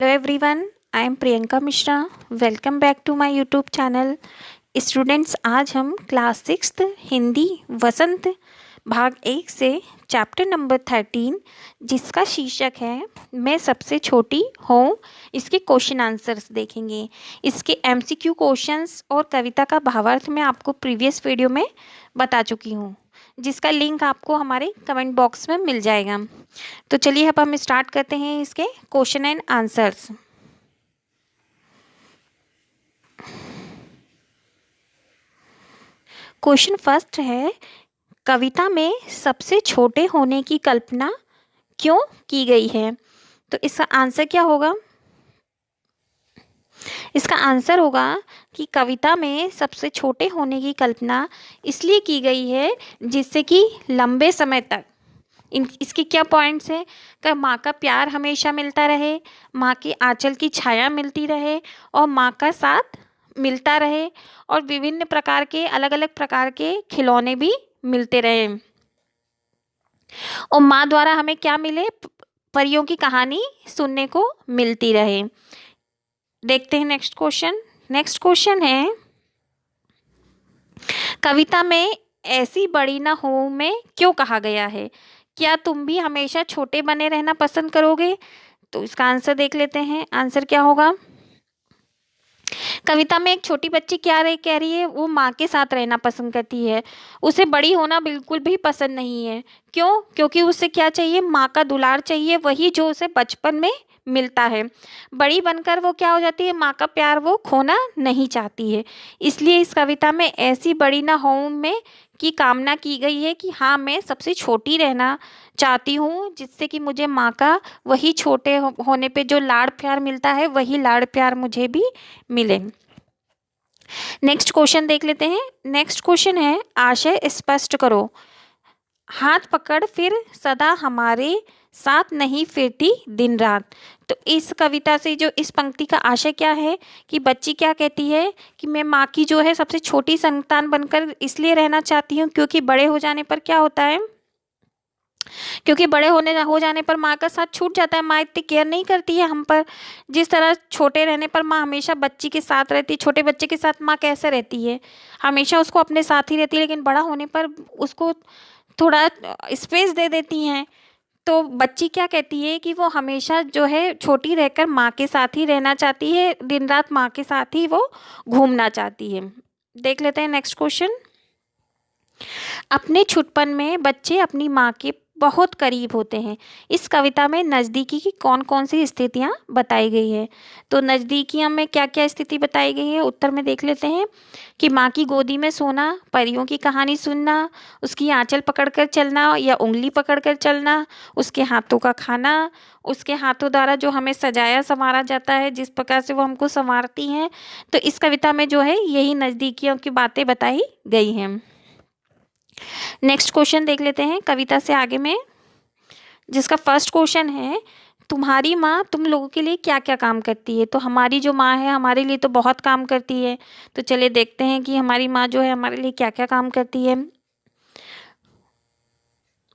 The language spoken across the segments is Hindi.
Hello everyone, I am Priyanka Mishra. Welcome back to my YouTube channel. Students, आज हम क्लास 6 हिंदी वसंत भाग 1 से चैप्टर नंबर 13 जिसका शीर्षक है मैं सबसे छोटी हूँ, इसके क्वेश्चन आंसर्स देखेंगे। इसके एमसीक्यू क्वेश्चंस और कविता का भावार्थ मैं आपको प्रीवियस वीडियो में बता चुकी हूँ, जिसका लिंक आपको हमारे कमेंट बॉक्स में मिल जाएगा। तो चलिए अब हम स्टार्ट करते हैं इसके question and answers. Question first है, कविता में सबसे छोटे होने की कल्पना क्यों की गई है? तो इसका आंसर क्या होगा? इसका आंसर होगा कि कविता में सबसे छोटे होने की कल्पना इसलिए की गई है जिससे कि लंबे समय तक इसके क्या पॉइंट्स हैं कि माँ का प्यार हमेशा मिलता रहे, माँ की आंचल की छाया मिलती रहे और माँ का साथ मिलता रहे और विभिन्न प्रकार के अलग अलग प्रकार के खिलौने भी मिलते रहे और माँ द्वारा हमें क्या मिले, परियों की कहानी सुनने को मिलती रहे। देखते हैं नेक्स्ट क्वेश्चन। नेक्स्ट क्वेश्चन है, कविता में ऐसी बड़ी ना हो में क्यों कहा गया है? क्या तुम भी हमेशा छोटे बने रहना पसंद करोगे? तो इसका आंसर देख लेते हैं। आंसर क्या होगा? कविता में एक छोटी बच्ची कह रही है, वो माँ के साथ रहना पसंद करती है, उसे बड़ी होना बिल्कुल भी पसंद नहीं है। क्यों? क्योंकि उसे क्या चाहिए? माँ का दुलार चाहिए, वही जो उसे बचपन में मिलता है। बड़ी बनकर वो क्या हो जाती है? माँ का प्यार वो खोना नहीं चाहती है। इसलिए इस कविता में ऐसी बड़ी ना हो में की कामना की गई है कि हाँ, मैं सबसे छोटी रहना चाहती हूँ, जिससे कि मुझे माँ का वही छोटे होने पे जो लाड़ प्यार मिलता है, वही लाड़ प्यार मुझे भी मिले। नेक्स्ट क्वेश्चन देख लेते हैं। नेक्स्ट क्वेश्चन है, आशय स्पष्ट करो। हाथ पकड़ फिर सदा हमारे साथ नहीं फिरती दिन रात। तो इस कविता से जो इस पंक्ति का आशय क्या है कि बच्ची क्या कहती है कि मैं माँ की जो है सबसे छोटी संतान बनकर इसलिए रहना चाहती हूँ क्योंकि बड़े हो जाने पर क्या होता है, क्योंकि बड़े हो जाने पर माँ का साथ छूट जाता है। माँ इतनी केयर नहीं करती है हम पर, जिस तरह छोटे रहने पर माँ हमेशा बच्ची के साथ रहती है। छोटे बच्चे के साथ माँ कैसे रहती है? हमेशा उसको अपने साथ ही रहती है, लेकिन बड़ा होने पर उसको थोड़ा स्पेस दे देती हैं। तो बच्ची क्या कहती है कि वो हमेशा जो है छोटी रहकर माँ के साथ ही रहना चाहती है, दिन रात माँ के साथ ही वो घूमना चाहती है। देख लेते हैं नेक्स्ट क्वेश्चन। अपने छुटपन में बच्चे अपनी माँ के बहुत करीब होते हैं। इस कविता में नज़दीकी की कौन कौन सी स्थितियाँ बताई गई है? तो नज़दीकियाँ में क्या क्या स्थिति बताई गई है, उत्तर में देख लेते हैं कि माँ की गोदी में सोना, परियों की कहानी सुनना, उसकी आंचल पकड़कर चलना या उंगली पकड़कर चलना, उसके हाथों का खाना, उसके हाथों द्वारा जो हमें सजाया संवारा जाता है, जिस प्रकार से वो हमको संवारती हैं। तो इस कविता में जो है यही नज़दीकियों की बातें बताई गई हैं। नेक्स्ट क्वेश्चन देख लेते हैं कविता से आगे में, जिसका फर्स्ट क्वेश्चन है, तुम्हारी माँ तुम लोगों के लिए क्या क्या काम करती है? तो हमारी जो माँ है हमारे लिए तो बहुत काम करती है। तो चलिए देखते हैं कि हमारी माँ जो है हमारे लिए क्या क्या काम करती है।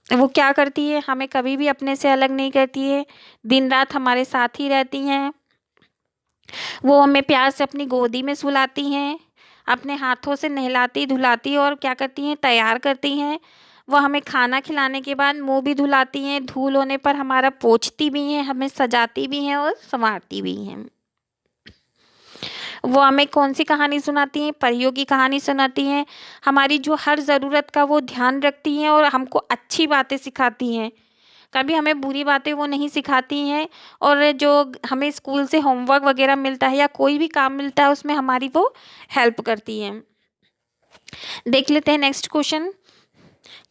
वो क्या करती है? हमें कभी भी अपने से अलग नहीं करती है, दिन रात हमारे साथ ही रहती हैं। वो हमें प्यार से अपनी गोदी में सुलाती हैं, अपने हाथों से नहलाती धुलाती और क्या करती हैं, तैयार करती हैं। वो हमें खाना खिलाने के बाद मुंह भी धुलाती हैं, धूल होने पर हमारा पोंछती भी हैं, हमें सजाती भी हैं और संवारती भी हैं। वो हमें कौन सी कहानी सुनाती हैं? परियों की कहानी सुनाती हैं। हमारी जो हर ज़रूरत का वो ध्यान रखती हैं और हमको अच्छी बातें सिखाती हैं। कभी हमें बुरी बातें वो नहीं सिखाती हैं। और जो हमें स्कूल से होमवर्क वगैरह मिलता है या कोई भी काम मिलता है उसमें हमारी वो हेल्प करती हैं। देख लेते हैं नेक्स्ट क्वेश्चन।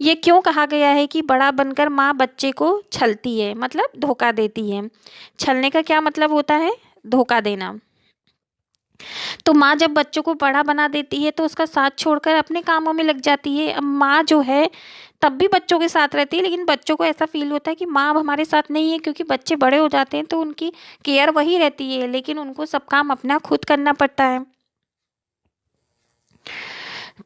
ये क्यों कहा गया है कि बड़ा बनकर माँ बच्चे को छलती है, मतलब धोखा देती है? छलने का क्या मतलब होता है? धोखा देना। तो माँ जब बच्चों को बड़ा बना देती है तो उसका साथ छोड़कर अपने कामों में लग जाती है। अब माँ जो है तब भी बच्चों के साथ रहती है, लेकिन बच्चों को ऐसा फील होता है कि माँ अब हमारे साथ नहीं है, क्योंकि बच्चे बड़े हो जाते हैं तो उनकी केयर वही रहती है, लेकिन उनको सब काम अपना खुद करना पड़ता है।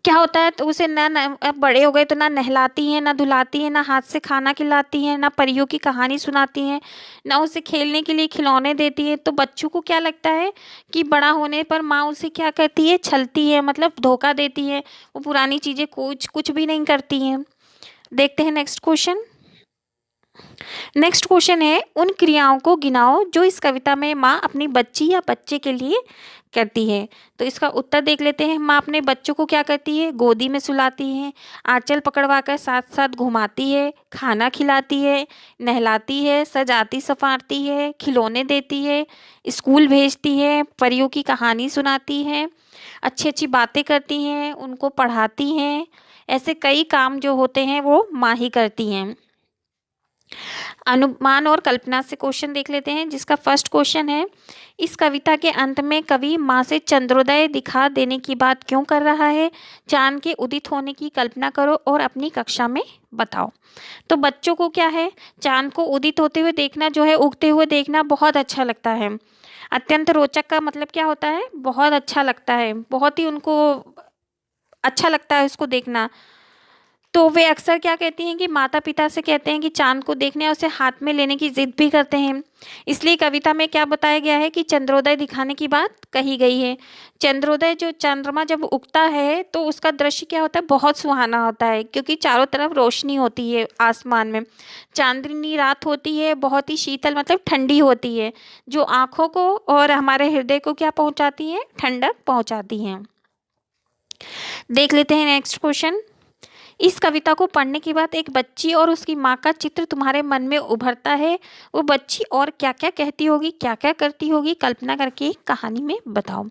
क्या होता है, तो उसे अब बड़े हो गए तो ना नहलाती हैं, ना धुलाती हैं, ना हाथ से खाना खिलाती हैं, ना परियों की कहानी सुनाती हैं, ना उसे खेलने के लिए खिलौने देती है। तो बच्चों को क्या लगता है कि बड़ा होने पर माँ उसे क्या करती है, छलती है, मतलब धोखा देती है, वो पुरानी चीज़ें कुछ कुछ भी नहीं करती हैं। देखते हैं नेक्स्ट क्वेश्चन। नेक्स्ट क्वेश्चन है, उन क्रियाओं को गिनाओ जो इस कविता में माँ अपनी बच्ची या बच्चे के लिए करती है। तो इसका उत्तर देख लेते हैं। माँ अपने बच्चों को क्या करती है, गोदी में सुलाती है, आंचल पकड़वा कर साथ साथ घुमाती है, खाना खिलाती है, नहलाती है, सजाती संवारती है, खिलौने देती है, स्कूल भेजती है, परियों की कहानी सुनाती है, अच्छी अच्छी बातें करती हैं, उनको पढ़ाती हैं। ऐसे कई काम जो होते हैं वो माँ ही करती हैं। अनुमान और कल्पना से क्वेश्चन देख लेते हैं, जिसका फर्स्ट क्वेश्चन है, इस कविता के अंत में कवि माँ से चंद्रोदय दिखा देने की बात क्यों कर रहा है? चांद के उदित होने की कल्पना करो और अपनी कक्षा में बताओ। तो बच्चों को क्या है, चांद को उदित होते हुए देखना जो है, उगते हुए देखना बहुत अच्छा लगता है। अत्यंत रोचक का मतलब क्या होता है, बहुत अच्छा लगता है, बहुत ही उनको अच्छा लगता है उसको देखना। तो वे अक्सर क्या कहती हैं कि माता पिता से कहते हैं कि चांद को देखने और उसे हाथ में लेने की जिद भी करते हैं। इसलिए कविता में क्या बताया गया है कि चंद्रोदय दिखाने की बात कही गई है। चंद्रोदय, जो चंद्रमा जब उगता है तो उसका दृश्य क्या होता है, बहुत सुहाना होता है, क्योंकि चारों तरफ रोशनी होती है आसमान में। चांदनी रात होती है, बहुत ही शीतल, मतलब ठंडी होती है, जो आँखों को और हमारे हृदय को क्या पहुँचाती है, ठंडक पहुँचाती हैं। देख लेते हैं नेक्स्ट क्वेश्चन। इस कविता को पढ़ने के बाद एक बच्ची और उसकी माँ का चित्र तुम्हारे मन में उभरता है। वो बच्ची और क्या क्या कहती होगी, क्या क्या करती होगी, कल्पना करके एक कहानी में बताओ।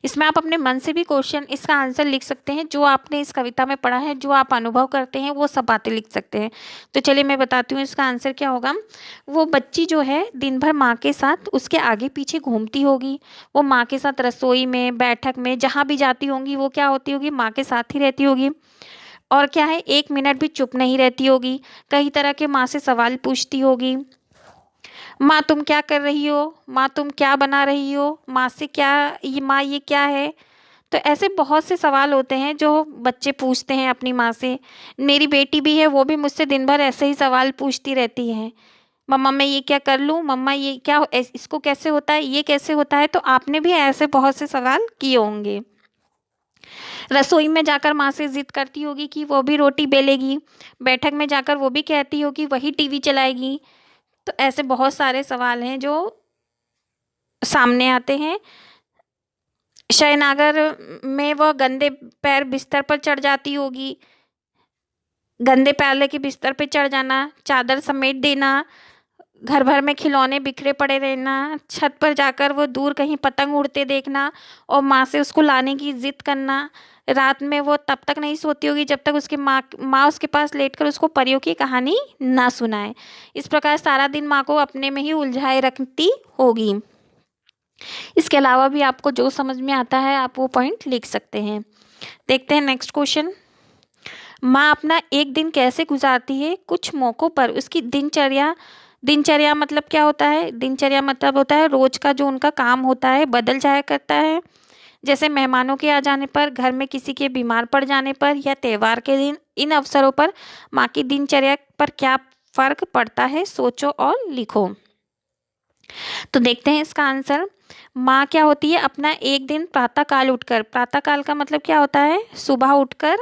इसमें आप अपने मन से भी क्वेश्चन, इसका आंसर लिख सकते हैं। जो आपने इस कविता में पढ़ा है, जो आप अनुभव करते हैं, वो सब बातें लिख सकते हैं। तो चलिए मैं बताती हूँ इसका आंसर क्या होगा। वो बच्ची जो है दिन भर माँ के साथ उसके आगे पीछे घूमती होगी। वो माँ के साथ रसोई में, बैठक में, जहाँ भी जाती होंगी वो क्या होती होगी, माँ के साथ ही रहती होगी। और क्या है, एक मिनट भी चुप नहीं रहती होगी। कई तरह के माँ से सवाल पूछती होगी। माँ तुम क्या कर रही हो, माँ तुम क्या बना रही हो, माँ से क्या, ये माँ ये क्या है। तो ऐसे बहुत से सवाल होते हैं जो बच्चे पूछते हैं अपनी माँ से। मेरी बेटी भी है, वो भी मुझसे दिन भर ऐसे ही सवाल पूछती रहती है। मम्मा मैं ये क्या कर लूँ, मम्मा ये क्या, इसको कैसे होता है, ये कैसे होता है। तो आपने भी ऐसे बहुत से सवाल किए होंगे। रसोई में जाकर माँ से जिद करती होगी कि वो भी रोटी बेलेगी। बैठक में जाकर वो भी कहती होगी वही टीवी चलाएगी। तो ऐसे बहुत सारे सवाल हैं जो सामने आते हैं। शयनागार में वह गंदे पैर बिस्तर पर चढ़ जाती होगी। गंदे पैर लेके बिस्तर पे चढ़ जाना, चादर समेट देना, घर भर में खिलौने बिखरे पड़े रहना, छत पर जाकर वो दूर कहीं पतंग उड़ते देखना और माँ से उसको लाने की जिद करना। रात में वो तब तक नहीं सोती होगी जब तक उसकी माँ उसके पास लेटकर उसको परियों की कहानी ना सुनाए। इस प्रकार सारा दिन माँ को अपने में ही उलझाए रखती होगी। इसके अलावा भी आपको जो समझ में आता है आप वो पॉइंट लिख सकते हैं। देखते हैं नेक्स्ट क्वेश्चन। माँ अपना एक दिन कैसे गुजारती है? कुछ मौक़ों पर उसकी दिनचर्या, दिनचर्या मतलब क्या होता है, दिनचर्या मतलब होता है रोज का जो उनका काम होता है बदल जाया करता है। जैसे मेहमानों के आ जाने पर, घर में किसी के बीमार पड़ जाने पर या त्योहार के दिन, इन अवसरों पर माँ की दिनचर्या पर क्या फर्क पड़ता है, सोचो और लिखो। तो देखते हैं इसका आंसर। माँ क्या होती है, अपना एक दिन प्रातःकाल उठकर, प्रातःकाल का मतलब क्या होता है, सुबह उठकर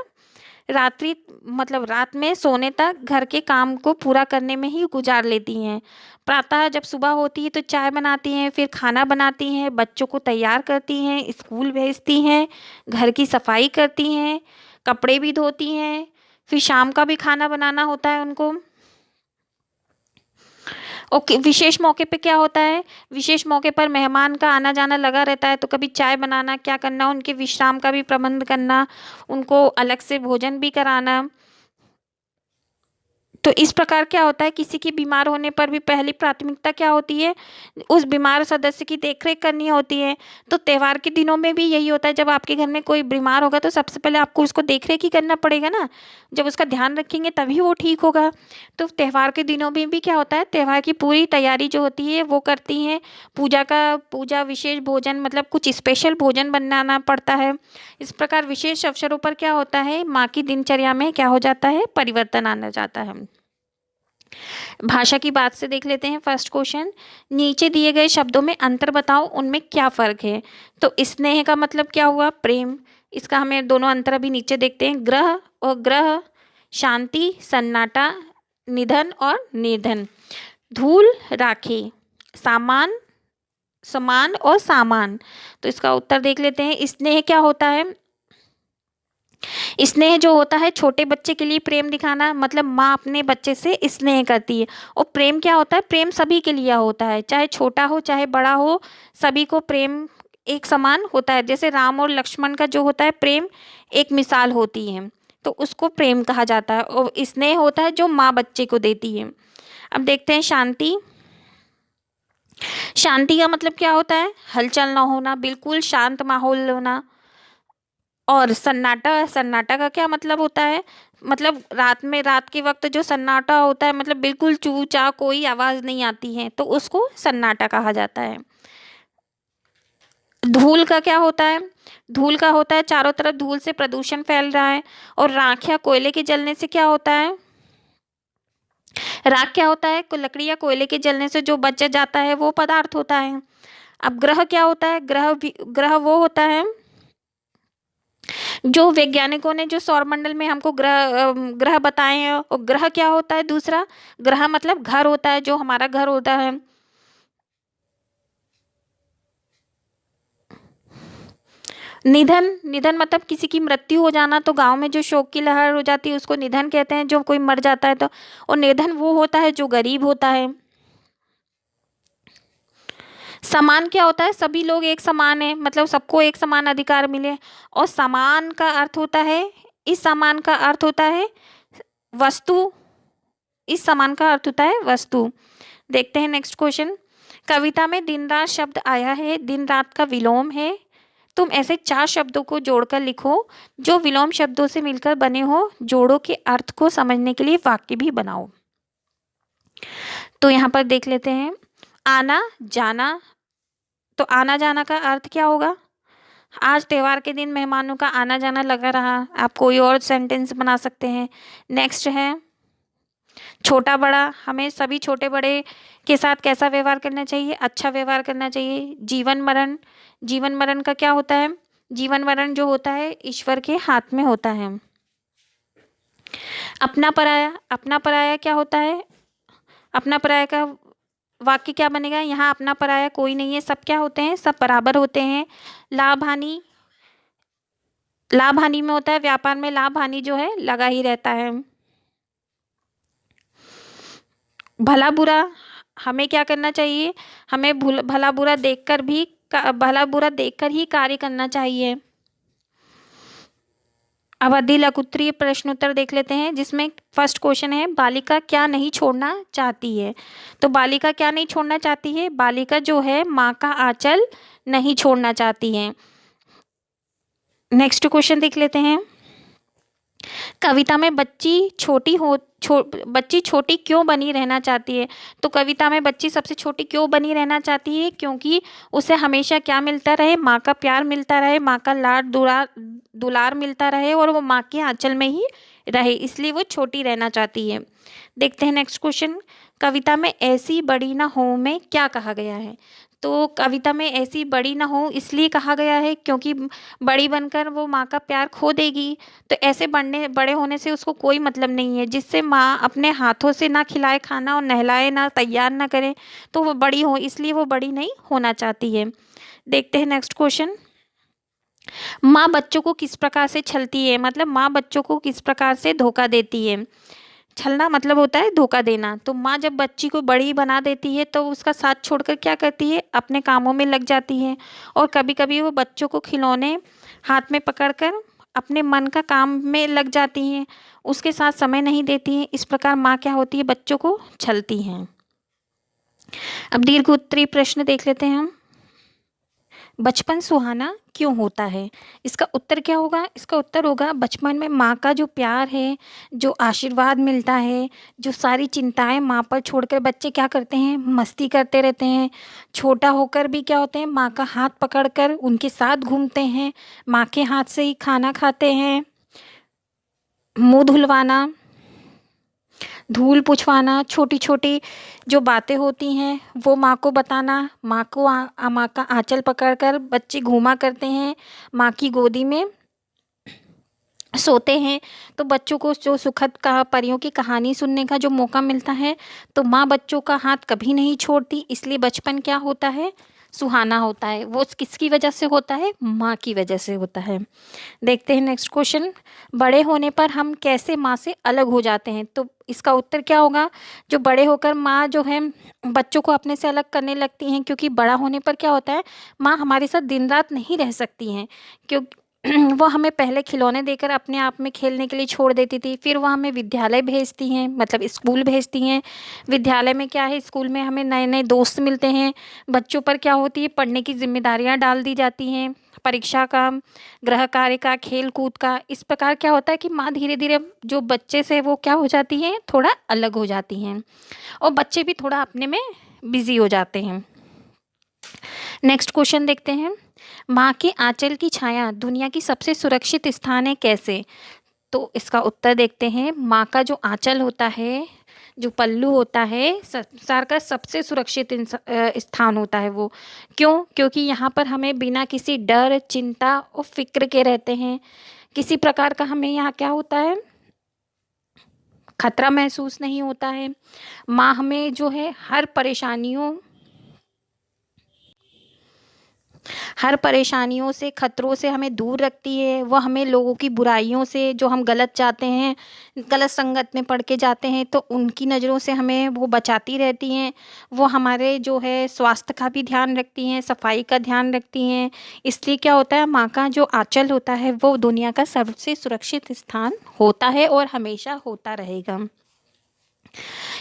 रात्रि, मतलब रात में सोने तक घर के काम को पूरा करने में ही गुजार लेती हैं। प्रातः जब सुबह होती है तो चाय बनाती हैं, फिर खाना बनाती हैं, बच्चों को तैयार करती हैं, स्कूल भेजती हैं, घर की सफाई करती हैं, कपड़े भी धोती हैं, फिर शाम का भी खाना बनाना होता है उनको। ओके, विशेष मौके पे क्या होता है, विशेष मौके पर मेहमान का आना जाना लगा रहता है, तो कभी चाय बनाना, क्या करना, उनके विश्राम का भी प्रबंध करना, उनको अलग से भोजन भी कराना। तो इस प्रकार क्या होता है, किसी की बीमार होने पर भी पहली प्राथमिकता क्या होती है, उस बीमार सदस्य की देखरेख करनी होती है। तो त्योहार के दिनों में भी यही होता है, जब आपके घर में कोई बीमार होगा तो सबसे पहले आपको उसको देखरेख ही करना पड़ेगा ना। जब उसका ध्यान रखेंगे तभी वो ठीक होगा। तो त्योहार के दिनों में भी क्या होता है, त्योहार की पूरी तैयारी जो होती है वो करती हैं। पूजा विशेष भोजन, मतलब कुछ स्पेशल भोजन बनाना पड़ता है। इस प्रकार विशेष अवसरों पर क्या होता है, माँ की दिनचर्या में क्या हो जाता है, परिवर्तन आना जाता है। भाषा की बात से देख लेते हैं फर्स्ट क्वेश्चन। नीचे दिए गए शब्दों में अंतर बताओ, उनमें क्या फर्क है। तो स्नेह का मतलब क्या हुआ, प्रेम। इसका हमें दोनों अंतर अभी नीचे देखते हैं। ग्रह और ग्रह, शांति, सन्नाटा, निधन और निर्धन। धूल, राखी, सामान, समान और सामान। तो इसका उत्तर देख लेते हैं। स्नेह क्या होता है, स्नेह जो होता है छोटे बच्चे के लिए प्रेम दिखाना, मतलब माँ अपने बच्चे से स्नेह करती है। और प्रेम क्या होता है, प्रेम सभी के लिए होता है, चाहे छोटा हो चाहे बड़ा हो, सभी को प्रेम एक समान होता है। जैसे राम और लक्ष्मण का जो होता है प्रेम, एक मिसाल होती है, तो उसको प्रेम कहा जाता है। और स्नेह होता है जो माँ बच्चे को देती है। अब देखते हैं शांति। शांति का मतलब क्या होता है, हलचल ना होना, बिल्कुल शांत माहौल होना। और सन्नाटा, सन्नाटा का क्या मतलब होता है, मतलब रात के वक्त जो सन्नाटा होता है, मतलब बिल्कुल चू चा कोई आवाज नहीं आती है, तो उसको सन्नाटा कहा जाता है। धूल का क्या होता है, धूल का होता है चारों तरफ धूल से प्रदूषण फैल रहा है। और राख या कोयले के जलने से क्या होता है, राख क्या होता है, लकड़ी या कोयले के जलने से जो बच जाता है वो पदार्थ होता है। अब ग्रह क्या होता है, ग्रह वो होता है जो वैज्ञानिकों ने जो सौरमंडल में हमको ग्रह बताए हैं। और ग्रह क्या होता है दूसरा, ग्रह मतलब घर होता है, जो हमारा घर होता है। निधन, निधन मतलब किसी की मृत्यु हो जाना, तो गांव में जो शोक की लहर हो जाती है उसको निधन कहते हैं, जो कोई मर जाता है तो। और निर्धन वो होता है जो गरीब होता है। समान क्या होता है, सभी लोग एक समान है, मतलब सबको एक समान अधिकार मिले। और समान का अर्थ होता है, इस समान का अर्थ होता है वस्तु, इस समान का अर्थ होता है वस्तु। देखते हैं नेक्स्ट क्वेश्चन। कविता में दिन रात शब्द आया है, दिन रात का विलोम है। तुम ऐसे 4 शब्दों को जोड़कर लिखो जो विलोम शब्दों से मिलकर बने हो। जोड़ों के अर्थ को समझने के लिए वाक्य भी बनाओ। तो यहाँ पर देख लेते हैं। आना जाना, तो आना जाना का अर्थ क्या होगा, आज त्योहार के दिन मेहमानों का आना जाना लगा रहा। आप कोई और सेंटेंस बना सकते हैं। नेक्स्ट है छोटा बड़ा, हमें सभी छोटे बड़े के साथ कैसा व्यवहार करना चाहिए, अच्छा व्यवहार करना चाहिए। जीवन मरण, जीवन मरण का क्या होता है, जीवन मरण जो होता है ईश्वर के हाथ में होता है। अपना पराया, अपना पराया क्या होता है, अपना पराया का वाक्य क्या बनेगा, यहाँ अपना पराया कोई नहीं है, सब क्या होते हैं, सब बराबर होते हैं। लाभ हानि, लाभ हानि में होता है व्यापार में लाभ हानि जो है लगा ही रहता है। भला बुरा, हमें क्या करना चाहिए, हमें भला बुरा देखकर भी, भला बुरा देखकर ही कार्य करना चाहिए। अब अधिक लघुत्तरीय प्रश्नोत्तर देख लेते हैं, जिसमें फर्स्ट क्वेश्चन है बालिका क्या नहीं छोड़ना चाहती है। तो बालिका क्या नहीं छोड़ना चाहती है, बालिका जो है माँ का आंचल नहीं छोड़ना चाहती है। नेक्स्ट क्वेश्चन देख लेते हैं। कविता में बच्ची छोटी क्यों बनी रहना चाहती है। तो कविता में बच्ची सबसे छोटी क्यों बनी रहना चाहती है, क्योंकि उसे हमेशा क्या मिलता रहे, माँ का प्यार मिलता रहे, माँ का लाड दुलार मिलता रहे, और वो माँ के आंचल में ही रहे, इसलिए वो छोटी रहना चाहती है। देखते हैं नेक्स्ट क्वेश्चन। कविता में ऐसी बड़ी ना हो में क्या कहा गया है। तो कविता में ऐसी बड़ी ना हो इसलिए कहा गया है क्योंकि बड़ी बनकर वो माँ का प्यार खो देगी। तो ऐसे बड़े होने से उसको कोई मतलब नहीं है, जिससे माँ अपने हाथों से ना खिलाए खाना और नहलाए ना तैयार ना करे, तो वो बड़ी हो, इसलिए वो बड़ी नहीं होना चाहती है। देखते हैं नेक्स्ट क्वेश्चन। माँ बच्चों को किस प्रकार से छलती है, मतलब माँ बच्चों को किस प्रकार से धोखा देती है। छलना मतलब होता है धोखा देना। तो माँ जब बच्ची को बड़ी बना देती है तो उसका साथ छोड़कर क्या करती है, अपने कामों में लग जाती है। और कभी कभी वो बच्चों को खिलौने हाथ में पकड़कर अपने मन का काम में लग जाती हैं, उसके साथ समय नहीं देती हैं। इस प्रकार माँ क्या होती है, बच्चों को छलती हैं। अब दीर्घ उत्तरीय प्रश्न देख लेते हैं हम। बचपन सुहाना क्यों होता है? इसका उत्तर क्या होगा? इसका उत्तर होगा बचपन में माँ का जो प्यार है, जो आशीर्वाद मिलता है, जो सारी चिंताएं माँ पर छोड़कर बच्चे क्या करते हैं, मस्ती करते रहते हैं। छोटा होकर भी क्या होते हैं, माँ का हाथ पकड़कर उनके साथ घूमते हैं, माँ के हाथ से ही खाना खाते हैं। मुंह धुलवाना, धूल पुछवाना, छोटी छोटी जो बातें होती हैं वो माँ को बताना, माँ का आंचल पकड़कर बच्चे घूमा करते हैं, माँ की गोदी में सोते हैं। तो बच्चों को जो सुखद का परियों की कहानी सुनने का जो मौका मिलता है, तो माँ बच्चों का हाथ कभी नहीं छोड़ती। इसलिए बचपन क्या होता है, सुहाना होता है। वो किसकी वजह से होता है, माँ की वजह से होता है। देखते हैं नेक्स्ट क्वेश्चन। बड़े होने पर हम कैसे माँ से अलग हो जाते हैं? तो इसका उत्तर क्या होगा, जो बड़े होकर माँ जो है बच्चों को अपने से अलग करने लगती हैं, क्योंकि बड़ा होने पर क्या होता है, माँ हमारे साथ दिन रात नहीं रह सकती हैं। क्योंकि वो हमें पहले खिलौने देकर अपने आप में खेलने के लिए छोड़ देती थी, फिर वो हमें विद्यालय भेजती हैं, मतलब स्कूल भेजती हैं। विद्यालय में क्या है, स्कूल में हमें नए नए दोस्त मिलते हैं। बच्चों पर क्या होती है, पढ़ने की जिम्मेदारियां डाल दी जाती हैं, परीक्षा का, गृह कार्य का, खेल कूद का। इस प्रकार क्या होता है कि माँ धीरे धीरे जो बच्चे से वो क्या हो जाती हैं, थोड़ा अलग हो जाती हैं, और बच्चे भी थोड़ा अपने में बिजी हो जाते हैं। नेक्स्ट क्वेश्चन देखते हैं। माँ के आंचल की छाया दुनिया की सबसे सुरक्षित स्थान है कैसे? तो इसका उत्तर देखते हैं। माँ का जो आंचल होता है, जो पल्लू होता है, संसार का सबसे सुरक्षित स्थान होता है वो। क्यों? क्योंकि यहाँ पर हमें बिना किसी डर, चिंता और फिक्र के रहते हैं। किसी प्रकार का हमें यहाँ क्या होता है, खतरा महसूस नहीं होता है। माँ हमें जो है हर परेशानियों से, खतरों से हमें दूर रखती है। वो हमें लोगों की बुराइयों से, जो हम गलत जाते हैं, गलत संगत में पड़ के जाते हैं, तो उनकी नज़रों से हमें वो बचाती रहती हैं। वो हमारे जो है स्वास्थ्य का भी ध्यान रखती हैं, सफाई का ध्यान रखती हैं। इसलिए क्या होता है, माँ का जो आंचल होता है वो दुनिया का सबसे सुरक्षित स्थान होता है और हमेशा होता रहेगा।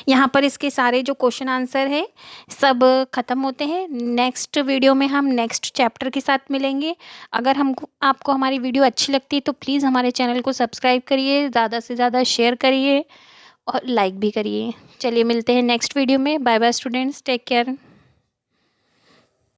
यहाँ पर इसके सारे जो क्वेश्चन आंसर है सब खत्म होते हैं। नेक्स्ट वीडियो में हम नेक्स्ट चैप्टर के साथ मिलेंगे। अगर आपको हमारी वीडियो अच्छी लगती है तो प्लीज़ हमारे चैनल को सब्सक्राइब करिए, ज़्यादा से ज़्यादा शेयर करिए और लाइक भी करिए। चलिए मिलते हैं नेक्स्ट वीडियो में। Bye bye students, take care.